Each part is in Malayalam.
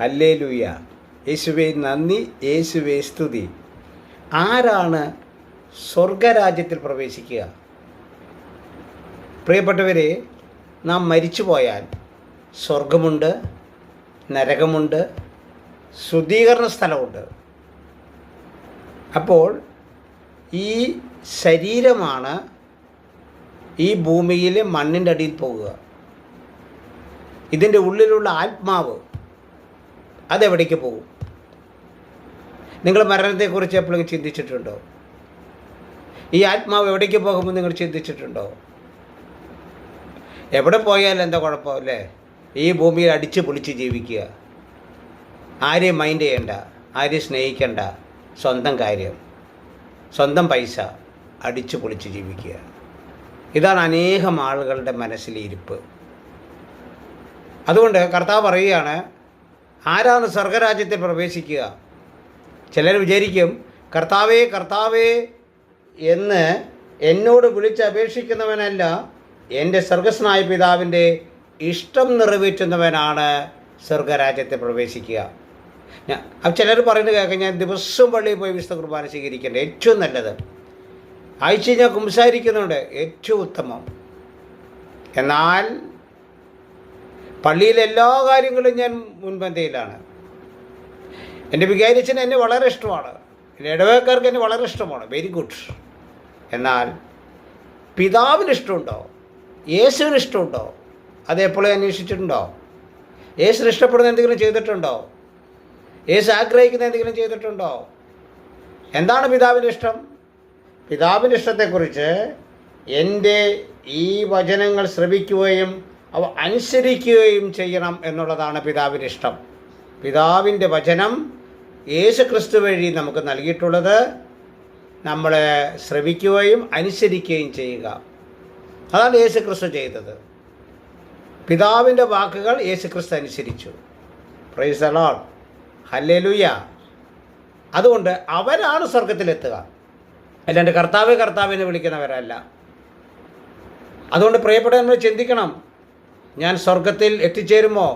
ഹല്ലേലൂയ. യേശുവേ നന്ദി, യേശുവേ സ്തുതി. ആരാണ് സ്വർഗരാജ്യത്തിൽ പ്രവേശിക്കുക? പ്രിയപ്പെട്ടവരെ, നാം മരിച്ചു പോയാൽ സ്വർഗമുണ്ട്, നരകമുണ്ട്, ശുദ്ധീകരണ സ്ഥലമുണ്ട്. അപ്പോൾ ഈ ശരീരമാണ് ഈ ഭൂമിയിൽ മണ്ണിൻ്റെ അടിയിൽ പോകുക. ഇതിൻ്റെ ഉള്ളിലുള്ള ആത്മാവ് അതെവിടേക്ക് പോകും? നിങ്ങൾ മരണത്തെക്കുറിച്ച് എപ്പോഴും ചിന്തിച്ചിട്ടുണ്ടോ? ഈ ആത്മാവ് എവിടേക്ക് പോകുമെന്ന് നിങ്ങൾ ചിന്തിച്ചിട്ടുണ്ടോ? എവിടെ പോയാലും എന്താ കുഴപ്പമല്ലേ? ഈ ഭൂമിയിൽ അടിച്ച് പൊളിച്ച് ജീവിക്കുക, ആരെയും മൈൻഡ് ചെയ്യണ്ട, ആരെയും സ്നേഹിക്കണ്ട, സ്വന്തം കാര്യം, സ്വന്തം പൈസ, അടിച്ചു പൊളിച്ച് ജീവിക്കുക. ഇതാണ് അനേകം ആളുകളുടെ മനസ്സിലെ ഇരിപ്പ്. അതുകൊണ്ട് കർത്താവ് പറയുകയാണ്, ആരാണ് സ്വർഗരാജ്യത്തിൽ പ്രവേശിക്കുക? ചിലർ വിചാരിക്കും, കർത്താവേ കർത്താവേ എന്ന് എന്നോട് വിളിച്ചപേക്ഷിക്കുന്നവനല്ല, എൻ്റെ സ്വർഗസ്നായ പിതാവിൻ്റെ ഇഷ്ടം നിറവേറ്റുന്നവനാണ് സ്വർഗരാജ്യത്തിൽ പ്രവേശിക്കുക. ചിലർ പറയുന്നത് കേൾക്കാം, ഞാൻ ദിവസവും പള്ളിയിൽ പോയി വിശുദ്ധ കുർബാന സ്വീകരിക്കേണ്ട ഏറ്റവും നല്ലത്, ആഴ്ച ഞാൻ കുമ്പസാരിക്കുന്നുണ്ട്, ഏറ്റവും ഉത്തമം. എന്നാൽ പള്ളിയിലെ എല്ലാ കാര്യങ്ങളും ഞാൻ മുൻപന്തിയിലാണ്. എൻ്റെ വികാരിച്ചന് എന്നെ വളരെ ഇഷ്ടമാണ്, എൻ്റെ ഇടവകക്കാർക്ക് എന്നെ വളരെ ഇഷ്ടമാണ്, വെരി ഗുഡ്. എന്നാൽ പിതാവിന് ഇഷ്ടമുണ്ടോ? യേശുവിന് ഇഷ്ടമുണ്ടോ? അതെപ്പോഴും അന്വേഷിച്ചിട്ടുണ്ടോ? യേശുവിന് ഇഷ്ടപ്പെടുന്ന എന്തെങ്കിലും ചെയ്തിട്ടുണ്ടോ? യേശു ആഗ്രഹിക്കുന്ന എന്തെങ്കിലും ചെയ്തിട്ടുണ്ടോ? എന്താണ് പിതാവിൻ്റെ ഇഷ്ടം? പിതാവിൻ്റെ ഇഷ്ടത്തെക്കുറിച്ച് എൻ്റെ ഈ വചനങ്ങൾ ശ്രവിക്കുകയും അവ അനുസരിക്കുകയും ചെയ്യണം എന്നുള്ളതാണ് പിതാവിൻ്റെ ഇഷ്ടം. പിതാവിൻ്റെ വചനം യേശു ക്രിസ്തു വഴി നമുക്ക് നൽകിയിട്ടുള്ളത് നമ്മൾ ശ്രവിക്കുകയും അനുസരിക്കുകയും ചെയ്യുക. അതാണ് യേശു ക്രിസ്തു ചെയ്തത്. പിതാവിൻ്റെ വാക്കുകൾ യേശു ക്രിസ്തു അനുസരിച്ചു. Praise the Lord, hallelujah. അതുകൊണ്ട് അവരാണ് സ്വർഗത്തിലെത്തുക, അല്ലാണ്ട് കർത്താവ് കർത്താവിനെ വിളിക്കുന്നവരല്ല. അതുകൊണ്ട് പ്രിയപ്പെട്ട നമ്മൾ ചിന്തിക്കണം, ഞാൻ സ്വർഗത്തിൽ എത്തിച്ചേരുമോ?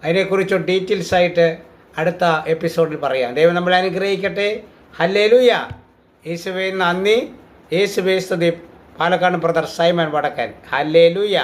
അതിനെക്കുറിച്ച് ഡീറ്റെയിൽസ് ആയിട്ട് അടുത്ത എപ്പിസോഡിൽ പറയാം. ദൈവം നമ്മളെ അനുഗ്രഹിക്കട്ടെ. ഹല്ലേലൂയ. യേശുവേ നന്ദി, യേശുവേ സ്തുതി. പാലക്കാട് ബ്രദർ സൈമൺ വടക്കൻ. ഹല്ലേലൂയ.